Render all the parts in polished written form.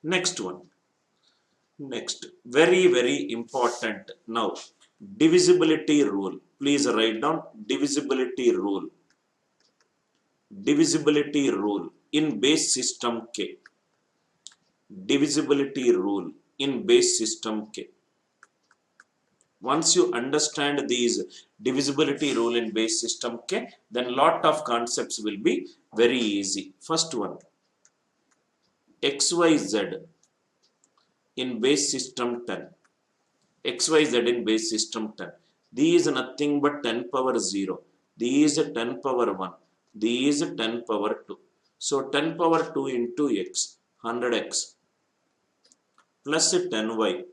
Next one. Next, very important. Now, divisibility rule. Please write down divisibility rule. Divisibility rule in base system K. Divisibility rule in base system K. Once you understand these divisibility rule in base system K, then lot of concepts will be very easy. First one, XYZ in base system 10. XYZ in base system 10. These is nothing but 10 power 0. These is 10 power 1. These is 10 power 2. So 10 power 2 into x, 100x plus 10y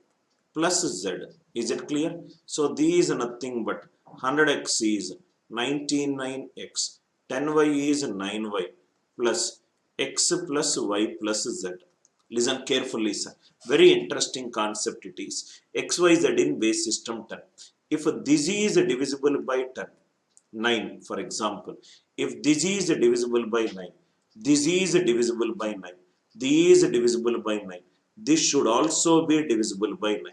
plus z. Is it clear? So these are nothing but 100x is 99x, 10y is 9y plus x plus y plus z. Listen carefully, sir. Very interesting concept it is. XYZ in base system 10. If this is divisible by 10, 9 for example. If this is divisible by 9, this is divisible by 9, this is divisible by 9, this should also be divisible by 9.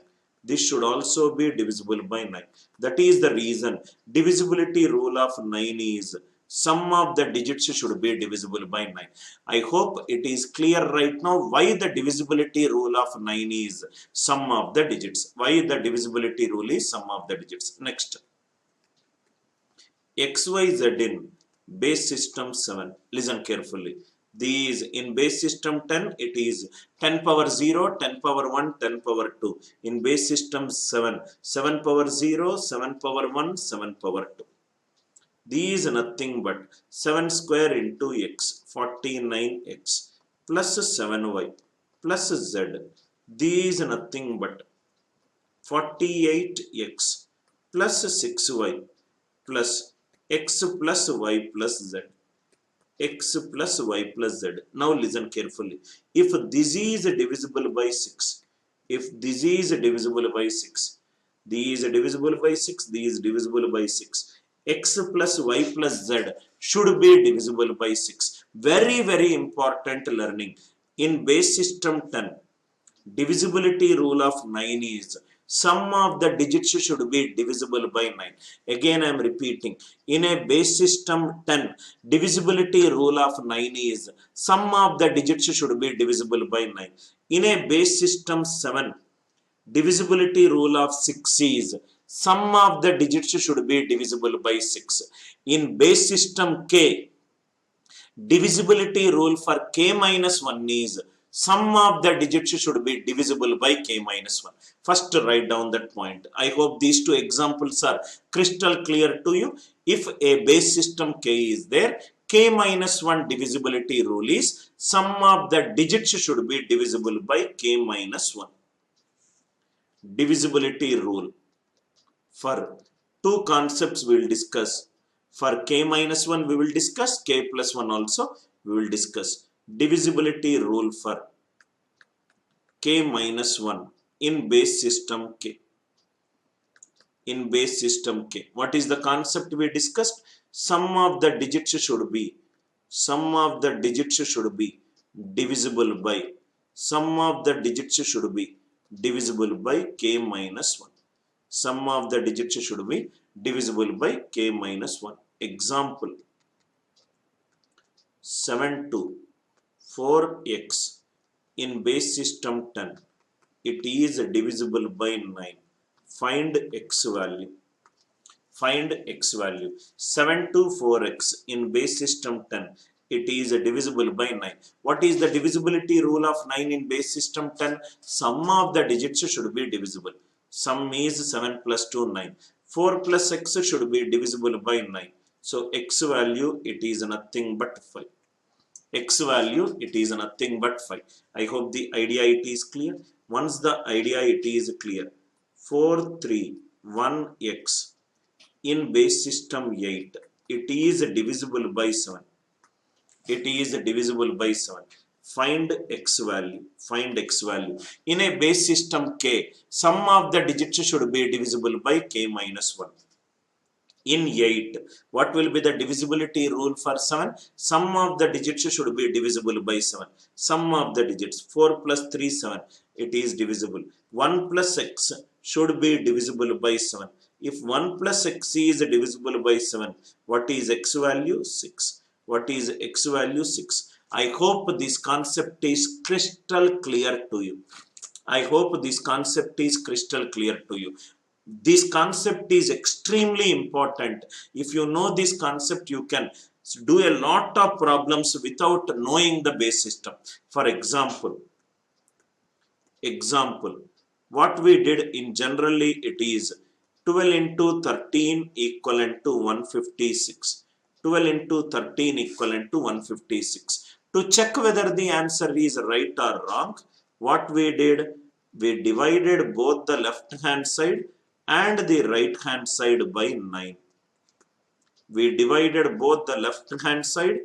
This should also be divisible by 9. That is the reason divisibility rule of 9 is sum of the digits should be divisible by 9. I hope it is clear right now why the divisibility rule of 9 is sum of the digits. Why the divisibility rule is sum of the digits. Next. XYZ in base system 7. Listen carefully. These in base system 10, it is 10 power 0, 10 power 1, 10 power 2. In base system 7, 7 power 0, 7 power 1, 7 power 2. These are nothing but 7 square into x, 49x plus 7y plus z. These are nothing but 48x plus 6y plus x plus y plus z. X plus y plus z. Now listen carefully. If this is divisible by 6, if this is divisible by 6, these is divisible by 6, these is divisible by 6, x plus y plus z should be divisible by 6. Very important learning. In base system 10, divisibility rule of 9 is sum of the digits should be divisible by 9. Again I am repeating. In a base system 10, divisibility rule of 9 is sum of the digits should be divisible by 9. In a base system 7, divisibility rule of 6 is sum of the digits should be divisible by 6. In base system K, divisibility rule for k minus 1 is sum of the digits should be divisible by k minus 1. First write down that point. I hope these two examples are crystal clear to you. If a base system k is there, k minus 1 divisibility rule is sum of the digits should be divisible by k minus 1. Divisibility rule. For two concepts we will discuss. For k minus 1 we will discuss, k plus 1 also we will discuss. Divisibility rule for k minus 1 in base system K. In base system K. What is the concept we discussed? Sum of the digits should be divisible by k minus 1. Sum of the digits should be divisible by k minus 1. Example, 7 to 4x in base system 10. It is divisible by 9. Find x value. Find x value. 7 to 4x in base system 10. It is divisible by 9. What is the divisibility rule of 9 in base system 10? Sum of the digits should be divisible. Sum is 7 plus 2, 9. 4 plus x should be divisible by 9. So x value, it is nothing but 5. X value, it is nothing but 5. I hope the idea it is clear. Once the idea it is clear, 4, 3, 1x in base system 8, it is divisible by 7. It is divisible by 7. Find x value. Find x value. In a base system K, sum of the digits should be divisible by k minus 1. In 8, what will be the divisibility rule for 7? Sum of the digits should be divisible by 7. Sum of the digits 4 plus 3 7, it is divisible. 1 plus x should be divisible by 7. If 1 plus x is divisible by 7, what is x value? 6. What is x value? 6. I hope this concept is crystal clear to you. I hope this concept is crystal clear to you. This concept is extremely important. If you know this concept, you can do a lot of problems without knowing the base system. For example, what we did in generally, it is 12 into 13 equivalent to 156. 12 into 13 equivalent to 156. To check whether the answer is right or wrong, what we did, we divided both the left hand side and the right hand side by 9. We divided both the left hand side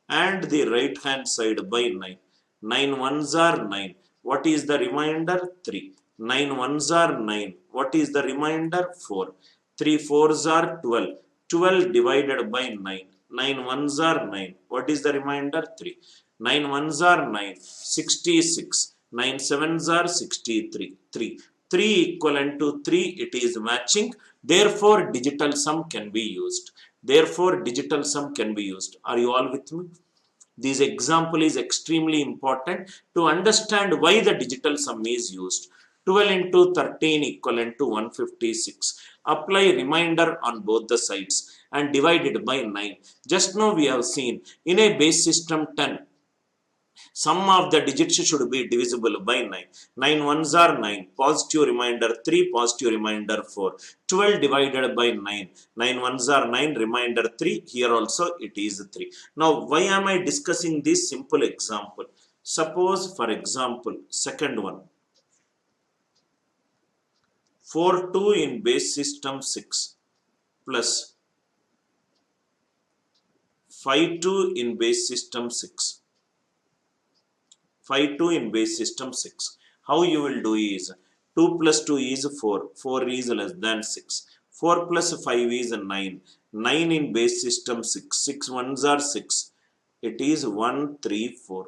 and the right hand side by 9. 9 ones are 9. What is the remainder? 3. 9 ones are 9. What is the remainder? 4. 3 fours are 12. 12 divided by 9. 9 ones are 9. What is the remainder? 3. 9 ones are 9. 66. 9 sevens are 63. 3. 3 equivalent to 3, it is matching. Therefore, digital sum can be used. Therefore, digital sum can be used. Are you all with me? This example is extremely important to understand why the digital sum is used. 12 into 13 equivalent to 156. Apply remainder on both the sides and divide it by 9. Just now we have seen in a base system 10, sum of the digits should be divisible by 9. 9 ones are 9. Positive remainder 3, positive remainder 4. 12 divided by 9. 9 ones are 9, remainder 3. Here also it is 3. Now, why am I discussing this simple example? Suppose, for example, second one. 4 2 in base system 6 plus 5 2 in base system 6. 5 2 in base system 6. How you will do is 2 plus 2 is 4. 4 is less than 6. 4 plus 5 is 9. 9 in base system 6. 6 ones are 6. It is 1 3 4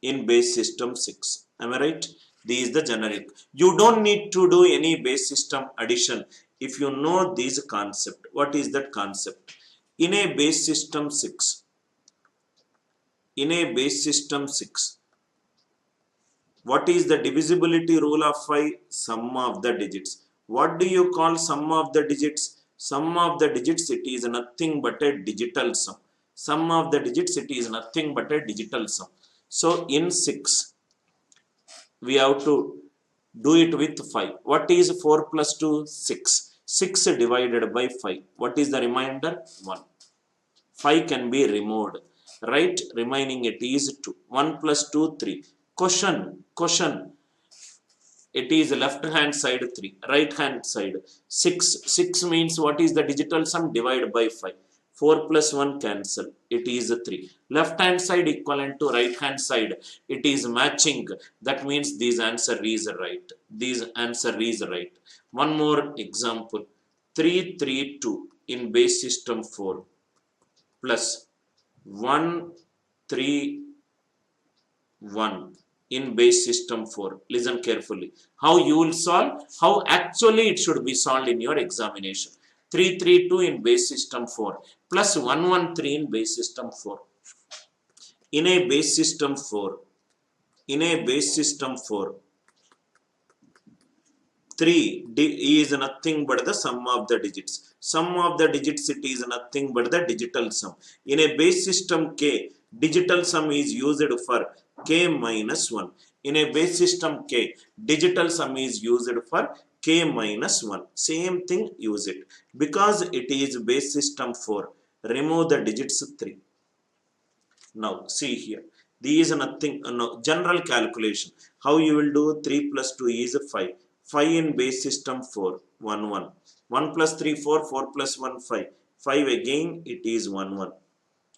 in base system 6. Am I right? This is the generic. You don't need to do any base system addition if you know this concept. What is that concept? In a base system 6. In a base system 6. What is the divisibility rule of 5? Sum of the digits. What do you call sum of the digits? Sum of the digits, it is nothing but a digital sum. Sum of the digits, it is nothing but a digital sum. So in 6, we have to do it with 5. What is 4 plus 2? 6. 6 divided by 5. What is the remainder? 1. 5 can be removed. Right? Remaining it is 2. 1 plus 2, 3. Question. It is left hand side 3, right hand side 6. 6 means what is the digital sum? Divided by 5. 4 plus 1 cancel. It is 3. Left hand side equivalent to right hand side. It is matching. That means this answer is right. This answer is right. One more example. 3 3 2 in base system 4 plus 1 3 1 in base system 4. Listen carefully. How you will solve? How actually it should be solved in your examination. 3 3 2 in base system 4 plus 1 1 3 in base system 4. In a base system 4. In a base system 4. 3 is nothing but the sum of the digits. Sum of the digits, it is nothing but the digital sum. In a base system K, digital sum is used for K minus 1. In a base system K, digital sum is used for K minus 1. Same thing, use it. Because it is base system 4, remove the digits 3. Now, see here. These are nothing, no, general calculation. How you will do? 3 plus 2 is 5. 5 in base system 4, 1 1. 1 plus 3, 4. 4 plus 1, 5. 5 again, it is 1 1.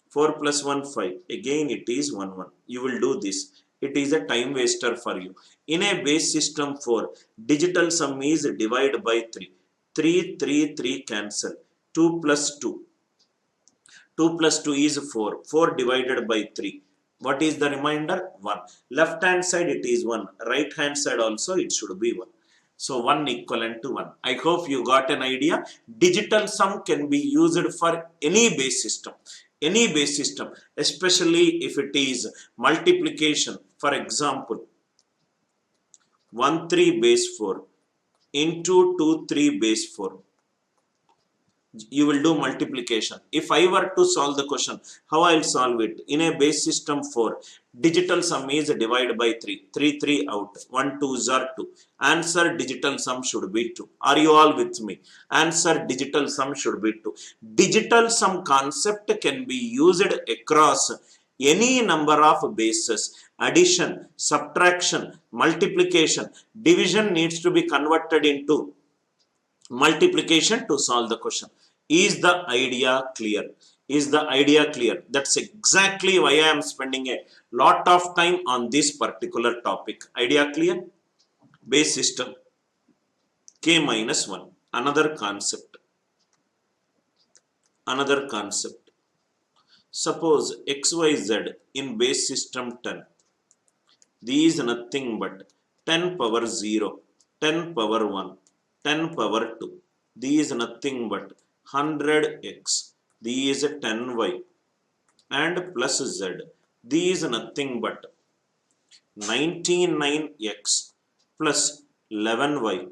4 plus 1, 5. Again, it is 1 1. You will do this. It is a time waster for you. In a base system 4, digital sum is divided by 3. 3 3 3 cancel. 2 plus 2. 2 plus 2 is 4. 4 divided by 3. What is the remainder? 1. Left hand side it is 1. Right hand side also it should be 1. So 1 equivalent to 1. I hope you got an idea. Digital sum can be used for any base system. Any base system, especially if it is multiplication. For example, 1 3 base 4 into 2 3 base 4. You will do multiplication. If I were to solve the question, how I will solve it? In a base system 4, digital sum is divided by 3. 3 3 out. 1 2s are 2. Answer digital sum should be 2. Are you all with me? Answer digital sum should be 2. Digital sum concept can be used across any number of bases. Addition, subtraction, multiplication, division needs to be converted into multiplication to solve the question. Is the idea clear? Is the idea clear? That's exactly why I am spending a lot of time on this particular topic. Idea clear? Base system k minus 1. Another concept. Another concept. Suppose xyz in base system 10. These is nothing but 10 power 0, 10 power 1, 10 power 2. These is nothing but 100x. These is 10y and plus z. These is nothing but 99x plus 11y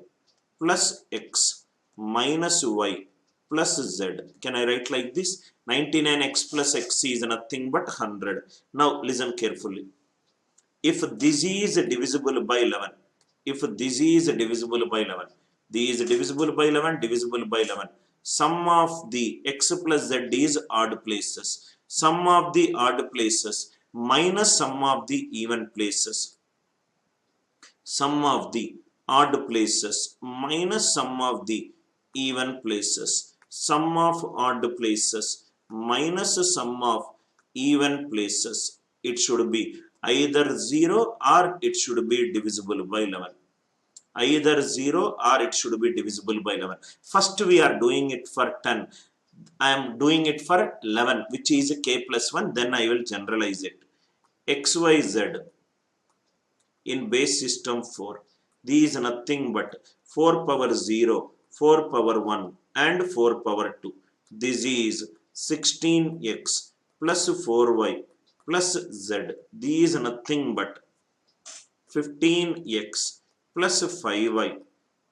plus x minus y plus z. Can I write like this? 99x plus x is nothing but 100. Now listen carefully. If this is divisible by 11, if this is divisible by 11, this is divisible by 11, divisible by 11. Sum of the x plus z is odd places. Sum of the odd places minus sum of the even places. Sum of the odd places minus sum of the even places. Sum of odd places minus sum of even places. It should be either 0 or it should be divisible by 11. Either 0 or it should be divisible by 11. First we are doing it for 10. I am doing it for 11, which is k plus 1. Then I will generalize it. xyz in base system 4. These is nothing but 4 power 0, 4 power 1 and 4 power 2. This is 16x plus 4y plus z. These is nothing but 15x plus 5y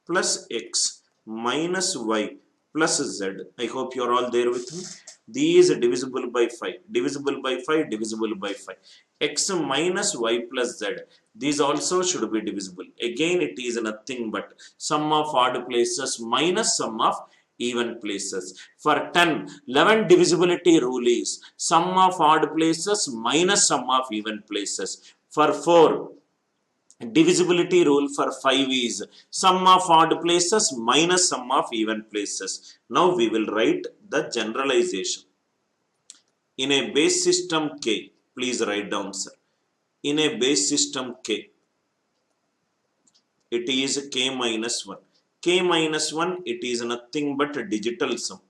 plus x minus y plus z. I hope you are all there with me. These are divisible by 5, divisible by 5, divisible by 5. X minus y plus z. These also should be divisible. Again it is nothing but sum of odd places minus sum of even places. For 10, 11 divisibility rule is sum of odd places minus sum of even places. For 4, divisibility rule for 5 is sum of odd places minus sum of even places. Now we will write the generalization. In a base system K, please write down, sir. In a base system K, it is K minus 1. K minus 1, it is nothing but a digital sum.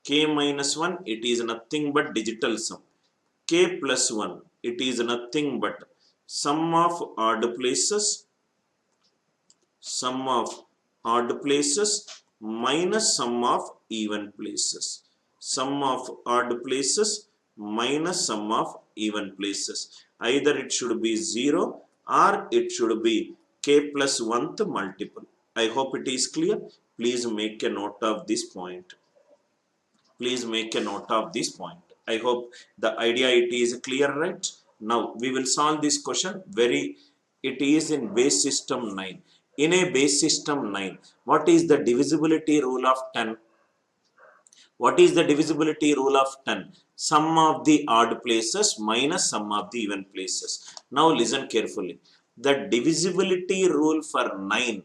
K minus 1, it is nothing but digital sum. K plus 1, it is nothing but sum of odd places, sum of odd places minus sum of even places. Sum of odd places minus sum of even places. Either it should be 0 or it should be k plus 1th multiple. I hope it is clear. Please make a note of this point. Please make a note of this point. I hope the idea it is clear, right? Now we will solve this question. It is in base system 9. In a base system 9, what is the divisibility rule of 10? What is the divisibility rule of 10? Sum of the odd places minus sum of the even places. Now listen carefully. The divisibility rule for 9,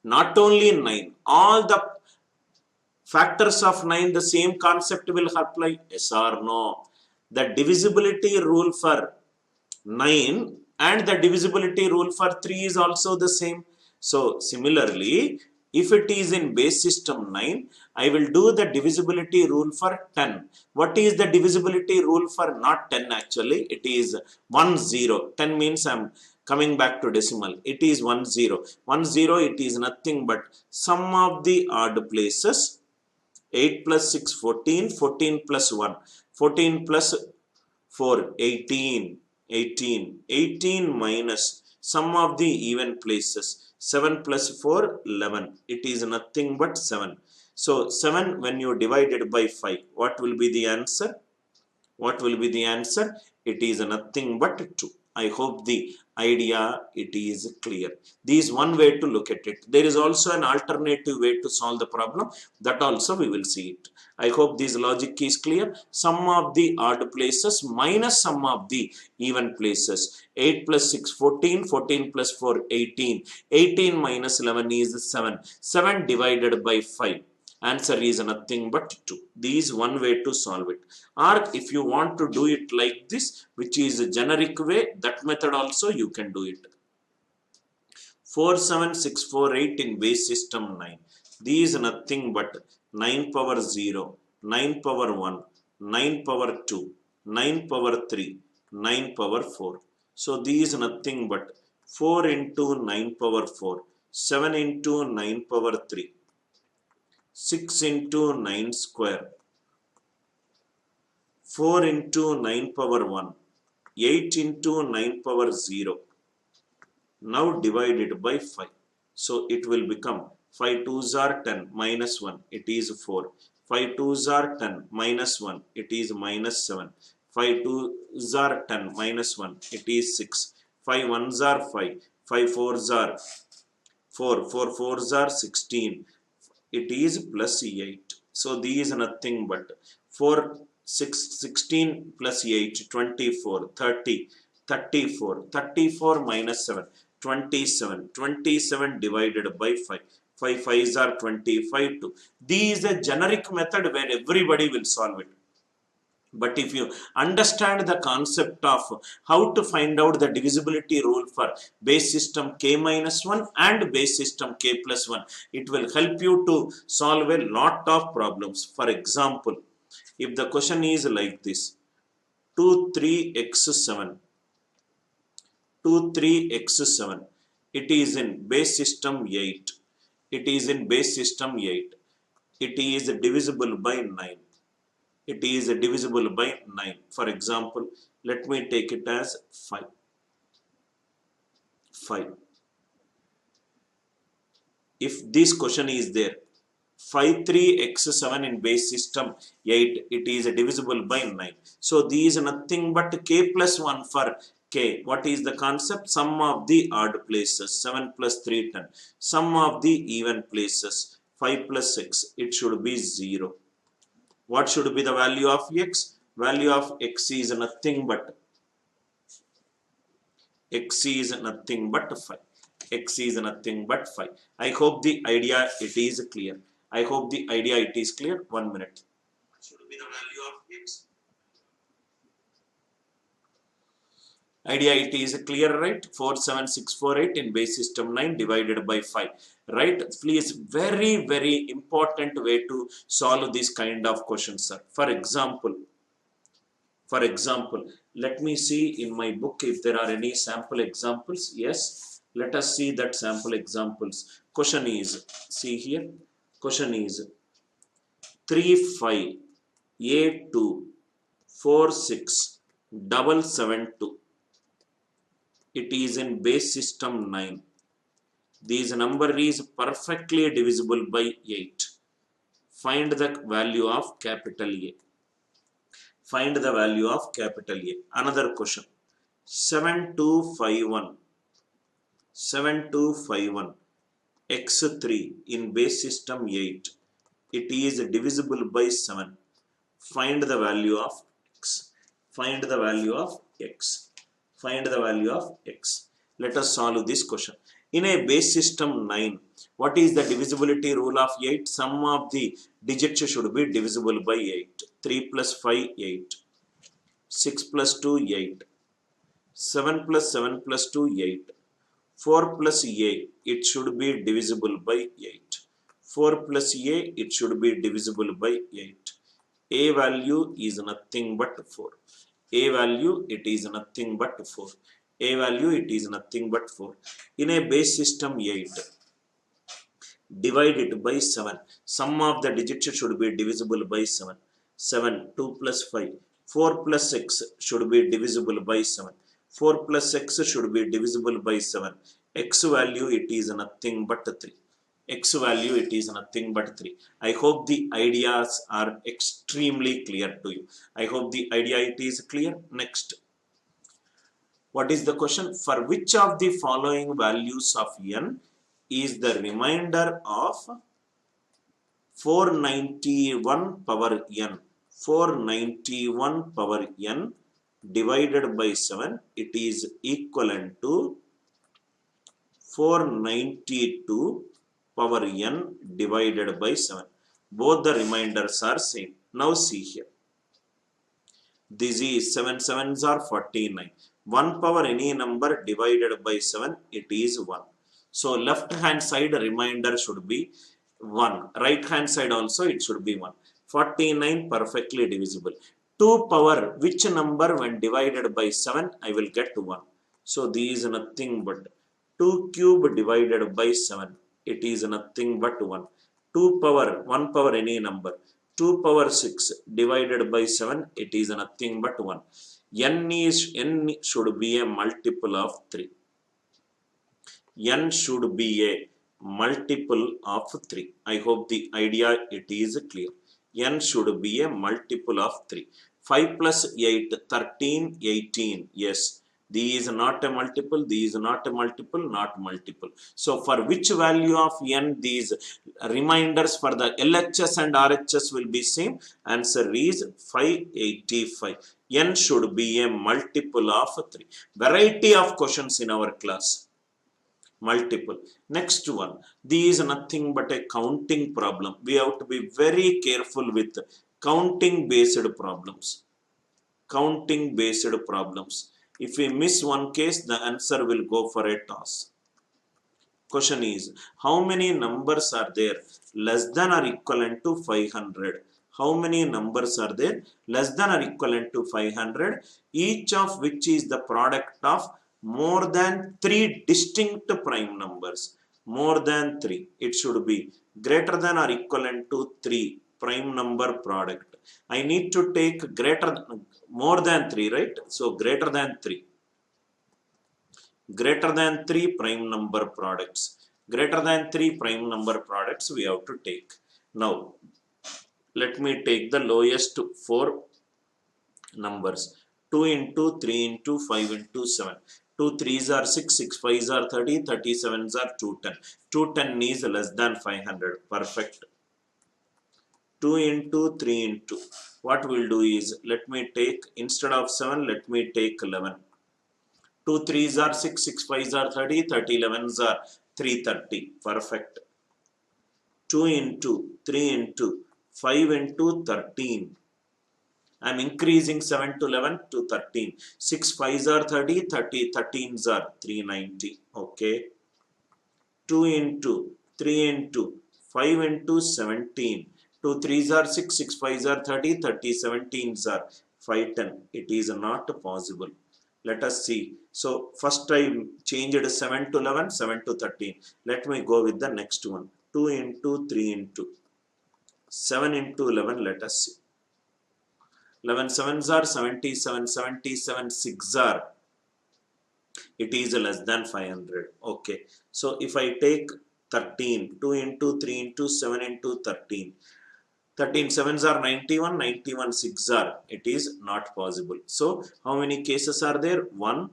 not only 9, all the factors of 9, the same concept will apply. Yes or no? The divisibility rule for 9 and the divisibility rule for 3 is also the same. So similarly, If it is in base system 9, I will do the divisibility rule for 10. What is the divisibility rule for not 10 actually? It is 1 0. 10 means I am coming back to decimal. It is 1 0. 1 0, it is nothing but sum of the odd places. 8 plus 6, 14. 14 plus 1. 14 plus 4, 18. 18. 18 minus sum of the even places. 7 plus 4, 11. It is nothing but 7. So 7 when you divide it by 5, what will be the answer? What will be the answer? It is nothing but 2. I hope the idea it is clear. This is one way to look at it. There is also an alternative way to solve the problem. That also we will see it. I hope this logic is clear. Sum of the odd places minus sum of the even places. 8 plus 6, 14. 14 plus 4, 18. 18 minus 11 is 7. 7 divided by 5. Answer is nothing but 2. This is one way to solve it. Or if you want to do it like this, which is a generic way, that method also you can do it. 4, 7, 6, 4, 8 in base system 9. These is nothing but 9 power 0, 9 power 1, 9 power 2, 9 power 3, 9 power 4. So these is nothing but 4 into 9 power 4, 7 into 9 power 3. 6 into 9 square, 4 into 9 power 1, 8 into 9 power 0. Now divided by 5. So it will become 5 2s are 10 minus 1, it is 4. 5 2s are 10 minus 1, it is minus 7. 5 2s are 10 minus 1, it is 6. 5 1s are 5. 5 4s are 4. 4 4s are 16. It is plus 8. So these is nothing but 4, 6, 16 plus 8, 24, 30, 34, 34 minus 7, 27, 27 divided by 5. 5 5s are 25 2. This is a generic method where everybody will solve it. But if you understand the concept of how to find out the divisibility rule for base system k minus 1 and base system k plus 1, it will help you to solve a lot of problems. For example, if the question is like this, 2 3x7, 2 3x7, it is in base system 8. It is in base system 8. It is divisible by 9. It is divisible by 9. For example, let me take it as 5. 5. If this question is there, 5 3x7 in base system 8, it is divisible by 9. So these are nothing but k plus 1 for k. What is the concept? Sum of the odd places. 7 plus 3, 10. Sum of the even places. 5 plus 6, it should be 0. What should be the value of x? Value of x is nothing but 5. X is nothing but 5. I hope the idea it is clear. I hope the idea it is clear. 1 minute. What should be the value of x? Idea it is clear, right? 4 7 6 4 8 in base system 9 divided by 5, right? Please, very important way to solve this kind of questions, sir. For example, let me see in my book if there are any sample examples. Yes, let us see that sample examples. Question is, see here, question is 3 5 8 2 4 6 7 7 2. It is in base system 9. This number is perfectly divisible by 8. Find the value of capital A. Find the value of capital A. Another question. 7251. 7251. x3 in base system 8. It is divisible by 7. Find the value of x. Find the value of x. Find the value of x. Let us solve this question. In a base system 9, what is the divisibility rule of 8? Sum of the digits should be divisible by 8. 3 plus 5, 8. 6 plus 2, 8. 7 plus 7 plus 2, 8. 4 plus 8, it should be divisible by 8. 4 plus a, it should be divisible by 8. A value is nothing but 4. A value, it is nothing but 4. A value, it is nothing but 4. In a base system 8, divide it by 7. Sum of the digits should be divisible by 7. 7, 2 plus 5. 4 plus 6 should be divisible by 7. 4 plus x should be divisible by 7. X value, it is nothing but 3. X value, it is nothing but 3. I hope the ideas are extremely clear to you. I hope the idea, it is clear. Next, what is the question? For which of the following values of n is the remainder of 491 power n? 491 power n divided by 7, it is equivalent to 492 power n divided by 7. Both the reminders are same. Now see here. This is 7 sevens are 49. 1 power any number divided by 7, it is 1. So left hand side remainder should be 1. Right hand side also it should be 1. 49 perfectly divisible. 2 power which number when divided by 7, I will get 1. So this is nothing but 2 cube divided by 7, it is nothing but 1. 2 power, 1 power any number, 2 power 6 divided by 7, it is nothing but 1. N should be a multiple of 3. N should be a multiple of 3. I hope the idea, it is clear. N should be a multiple of 3. 5 plus 8, 13, 18. Yes. These is not a multiple, these is not a multiple, not multiple. So for which value of n these reminders for the LHS and RHS will be same? Answer is 585. N should be a multiple of 3. Variety of questions in our class. Multiple. Next one. These is nothing but a counting problem. We have to be very careful with counting based problems. Counting based problems. If we miss one case, the answer will go for a toss. Question is, how many numbers are there less than or equivalent to 500? How many numbers are there less than or equivalent to 500? Each of which is the product of more than 3 distinct prime numbers. More than 3. It should be greater than or equivalent to 3 prime number product. I need to take more than 3, right? So greater than 3. Greater than 3 prime number products. Greater than 3 prime number products we have to take. Now, let me take the lowest 4 numbers. 2 into 3 into 5 into 7. 2 3s are 6, 6 5s are 30, 37s are 210. 210 is less than 500. Perfect. 2 into 3 into. What we'll do is, let me take, instead of 7, let me take 11. 2 3s are 6, 6 5s are 30, 30 11s are 330. Perfect. 2 into 3 into 5 into 13. I am increasing 7 to 11 to 13. 6 5s are 30, 30 13s are 390. Okay. 2 into 3 into 5 into 17. 2 3s are 6, 6 5s are 30, 30 17s are 510. It is not possible. Let us see. So first I changed 7 to 11, 7 to 13. Let me go with the next one. 2 into 3 into 7 into 11. Let us see. 11 sevens are 77, 77 6 are. It is less than 500. Okay. So if I take 13, 2 into 3 into 7 into 13. 13 sevens are 91, 91 6 are. It is not possible. So how many cases are there? 1,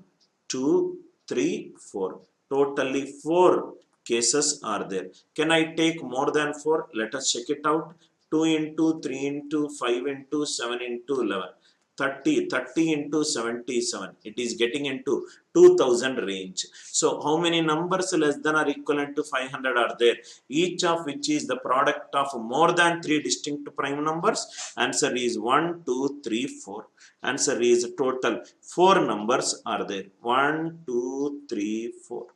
2, 3, 4. Totally 4 cases are there. Can I take more than 4? Let us check it out. 2 into 3 into 5 into 7 into 11. 30 into 77. It is getting into 2000 range. So how many numbers less than or equivalent to 500 are there? Each of which is the product of more than 3 distinct prime numbers? Answer is 1, 2, 3, 4. Answer is total 4 numbers are there. 1, 2, 3, 4.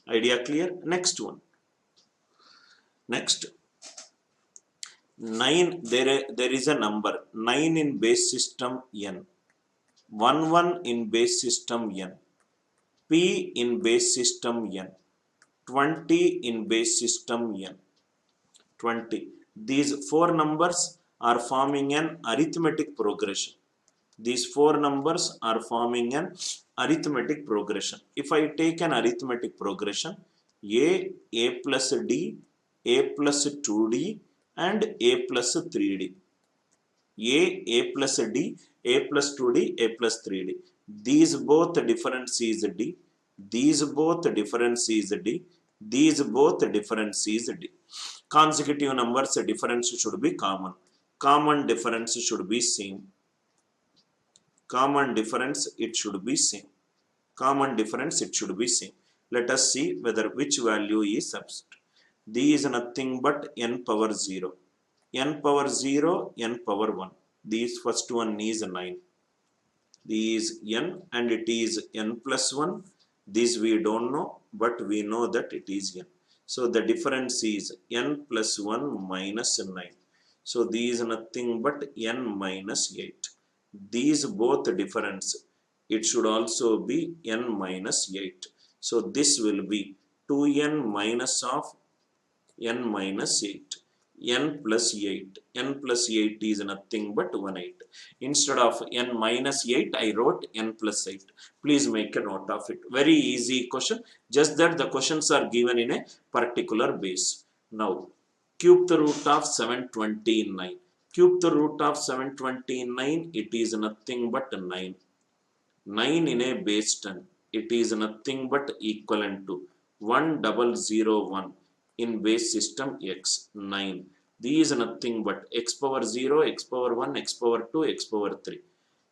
Idea clear? Next one. Next, 9, there is a number 9 in base system n, 1 in base system n, p in base system n, 20 in base system n, 20. These four numbers are forming an arithmetic progression. These four numbers are forming an arithmetic progression. If I take an arithmetic progression, a plus d, a plus 2d, and a plus 3d. A plus d, a plus 2d, a plus 3d. These both difference is d. These both difference is d. These both difference is d. Consecutive numbers difference should be common. Common difference should be same. Common difference it should be same. Common difference it should be same. Let us see whether which value is substituted. D is nothing but n power 0. N power 0, n power 1. This first one is 9. This is n and it is n plus 1. This we don't know, but we know that it is n. So the difference is n plus 1 minus 9. So this is nothing but n minus 8. These both difference, it should also be n minus 8. So this will be 2n minus of n minus 8. N plus 8. N plus 8 is nothing but 18. Instead of n minus 8, I wrote n plus 8. Please make a note of it. Very easy question. Just that the questions are given in a particular base. Now, cube the root of 729. Cube the root of 729, it is nothing but 9. 9 in a base 10. It is nothing but equivalent to 1001 in base system x, 9. These is nothing but x power 0, x power 1, x power 2, x power 3.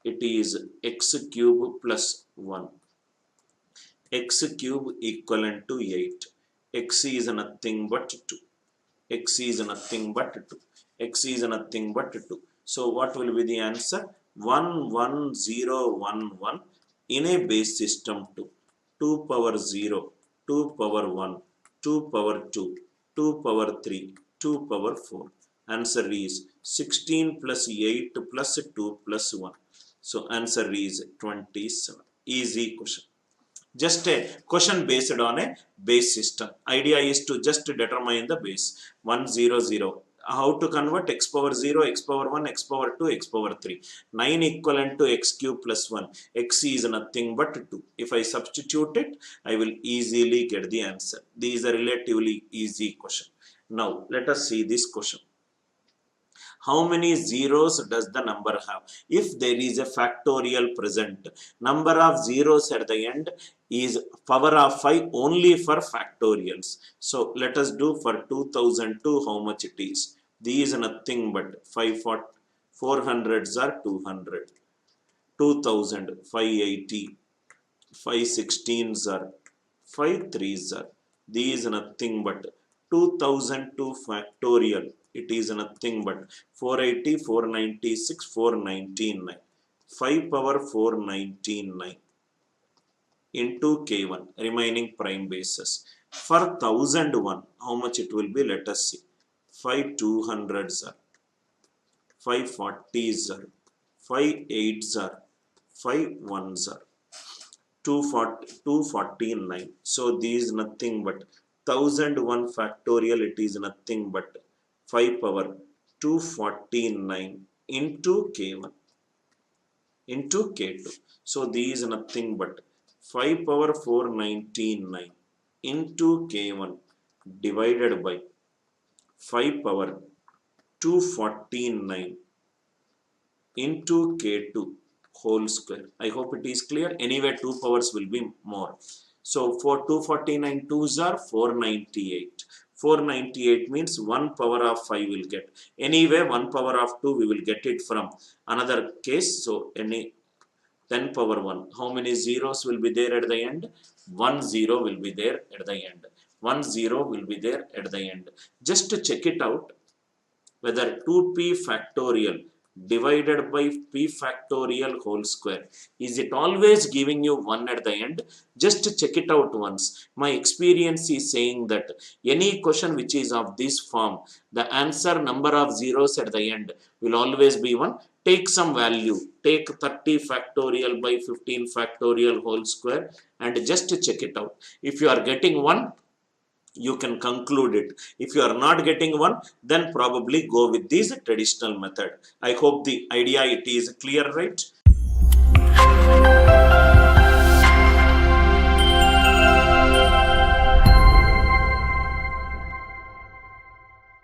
It is x cube plus 1. X cube equivalent to 8. X is nothing but 2. X is nothing but 2. X is nothing but 2. So what will be the answer? 11011 in a base system 2. 2 power 0, 2 power 1, 2 power 2, 2 power 3, 2 power 4. Answer is 16 plus 8 plus 2 plus 1. So answer is 27. Easy question. Just a question based on a base system. Idea is to just determine the base. 100. How to convert x power 0, x power 1, x power 2, x power 3. 9 equivalent to x cube plus 1. X is nothing but 2. If I substitute it, I will easily get the answer. This is a relatively easy question. Now, let us see this question. How many zeros does the number have? If there is a factorial present, number of zeros at the end is power of 5 only for factorials. So let us do for 2002 how much it is. These are nothing but 400s are 200, 2000 580, 516s are 53s are. These are nothing but 2002 factorial. It is nothing but 480, 496, 499. 5 power 499 into K1, remaining prime bases. For 1001, how much it will be? Let us see. 5 200s are, 5 40s are, 5 8s are, 5 1s are, 249. So these nothing but 1001 factorial, it is nothing but 5 power 249 into K1 into K2. So these nothing but 5 power 499 into K1 divided by 5 power 249 into K2 whole square. I hope it is clear. Anyway, 2 powers will be more. So for 249 2s are 498. 498 means 1 power of 5 will get. Anyway, 1 power of 2 we will get it from another case. So any 10 power 1. How many zeros will be there at the end? 1 0 will be there at the end. 1 0 will be there at the end. Just to check it out, whether 2p factorial divided by p factorial whole square. Is it always giving you 1 at the end? Just check it out once. My experience is saying that any question which is of this form, the answer number of zeros at the end will always be 1. Take some value, take 30 factorial by 15 factorial whole square and just check it out. If you are getting 1, you can conclude it. If you are not getting 1, then probably go with this traditional method. I hope the idea it is clear, right?